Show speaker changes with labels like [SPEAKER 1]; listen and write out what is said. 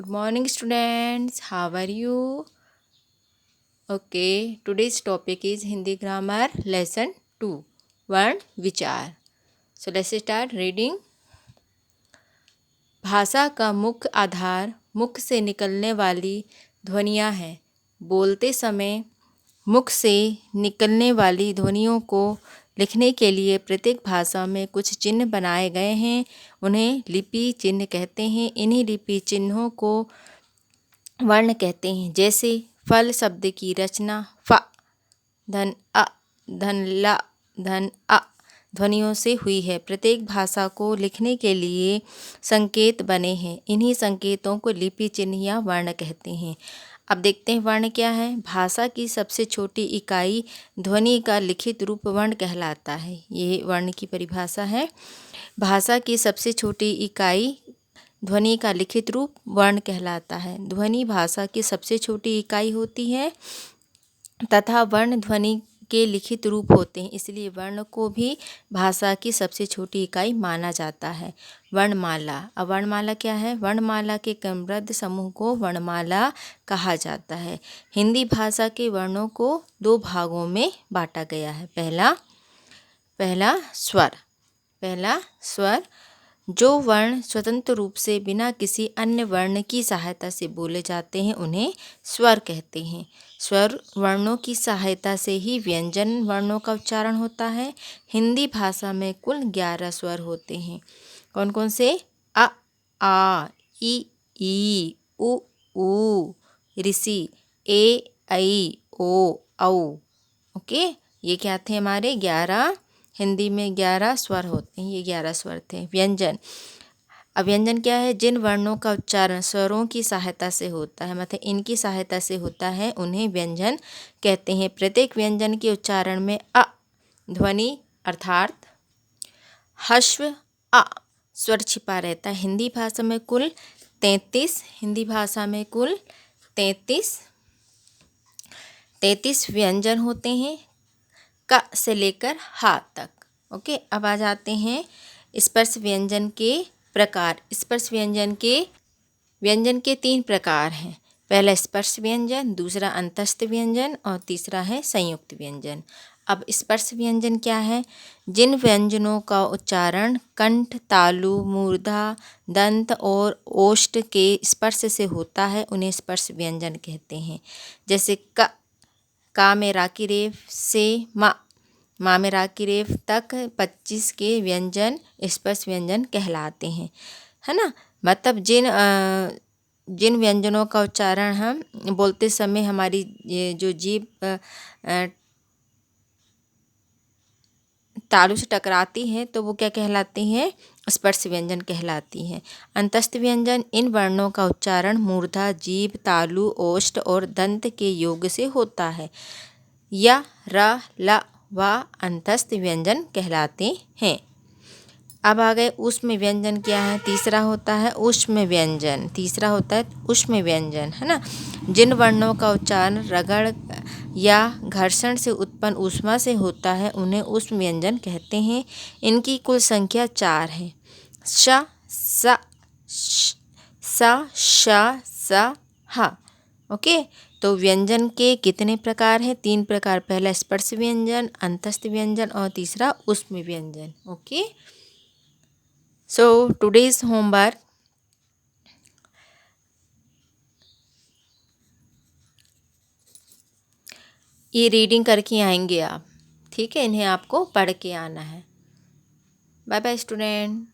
[SPEAKER 1] Good morning, students. How are you? Okay, today's topic is Hindi Grammar Lesson 2 Word विचार. So let's start reading. भाषा का मुख्य आधार मुख से निकलने वाली ध्वनियाँ हैं. बोलते समय मुख से निकलने वाली ध्वनियों को लिखने के लिए प्रत्येक भाषा में कुछ चिन्ह बनाए गए हैं. उन्हें लिपि चिन्ह कहते हैं. इन्हीं लिपि चिन्हों को वर्ण कहते हैं. जैसे फल शब्द की रचना फ, धन अ, धन ला, धन अ ध्वनियों से हुई है. प्रत्येक भाषा को लिखने के लिए संकेत बने हैं. इन्हीं संकेतों को लिपि चिन्ह या वर्ण कहते हैं. अब देखते हैं वर्ण क्या है. भाषा की सबसे छोटी इकाई ध्वनि का लिखित रूप वर्ण कहलाता है. ये वर्ण की परिभाषा है. भाषा की सबसे छोटी इकाई ध्वनि का लिखित रूप वर्ण कहलाता है. ध्वनि भाषा की सबसे छोटी इकाई होती है तथा वर्ण ध्वनि के लिखित रूप होते हैं. इसलिए वर्ण को भी भाषा की सबसे छोटी इकाई माना जाता है. वर्णमाला. अब वर्णमाला क्या है. वर्णमाला के क्रमबद्ध समूह को वर्णमाला कहा जाता है. हिंदी भाषा के वर्णों को दो भागों में बांटा गया है. पहला स्वर. जो वर्ण स्वतंत्र रूप से बिना किसी अन्य वर्ण की सहायता से बोले जाते हैं उन्हें स्वर कहते हैं. स्वर वर्णों की सहायता से ही व्यंजन वर्णों का उच्चारण होता है. हिंदी भाषा में कुल 11 स्वर होते हैं. कौन कौन से. अ, आ, ई, उ, ऋषि, ए, ऐ, ओ, औ. ओके, ये क्या थे हमारे 11. हिंदी में 11 स्वर होते हैं. ये 11 स्वर थे. व्यंजन. अब व्यंजन क्या है. जिन वर्णों का उच्चारण स्वरों की सहायता से होता है, मतलब इनकी सहायता से होता है, उन्हें व्यंजन कहते हैं. प्रत्येक व्यंजन के उच्चारण में अ ध्वनि अर्थात ह्रस्व अ स्वर छिपा रहता है. हिंदी भाषा में कुल 33 व्यंजन होते हैं क से लेकर हा तक. ओके, अब आ जाते हैं स्पर्श व्यंजन के प्रकार. स्पर्श व्यंजन के 3 प्रकार हैं. पहला स्पर्श व्यंजन, दूसरा अंतस्थ व्यंजन और तीसरा है संयुक्त व्यंजन. अब स्पर्श व्यंजन क्या है. जिन व्यंजनों का उच्चारण कंठ, तालु, मूर्धा, दंत और ओष्ठ के स्पर्श से होता है उन्हें स्पर्श व्यंजन कहते हैं. जैसे का में राकी रेफ से माँ में राकी रेफ तक 25 के व्यंजन स्पर्श व्यंजन कहलाते हैं, है ना. मतलब जिन व्यंजनों का उच्चारण हम बोलते समय हमारी जो जीभ तालु से टकराती है तो वो क्या कहलाती हैं. स्पर्श व्यंजन कहलाती हैं. अंतस्थ व्यंजन. इन वर्णों का उच्चारण मूर्धा, जीभ, तालु, ओष्ठ और दंत के योग से होता है. या र, ल, व अंतस्थ व्यंजन कहलाते हैं. अब आ गए ऊष्म व्यंजन. क्या है. तीसरा होता है ऊष्म व्यंजन, है ना. जिन वर्णों का उच्चारण रगड़ या घर्षण से उत्पन्न ऊष्मा से होता है उन्हें ऊष्म व्यंजन कहते हैं. इनकी कुल संख्या 4 है. श, स, श, ह. ओके, तो व्यंजन के कितने प्रकार हैं. 3 प्रकार. पहला स्पर्श व्यंजन, अंतस्थ व्यंजन और तीसरा ऊष्म व्यंजन. Okay, so today's homework. ये रीडिंग करके आएंगे आप. ठीक है, इन्हें आपको पढ़ के आना है. Bye bye student.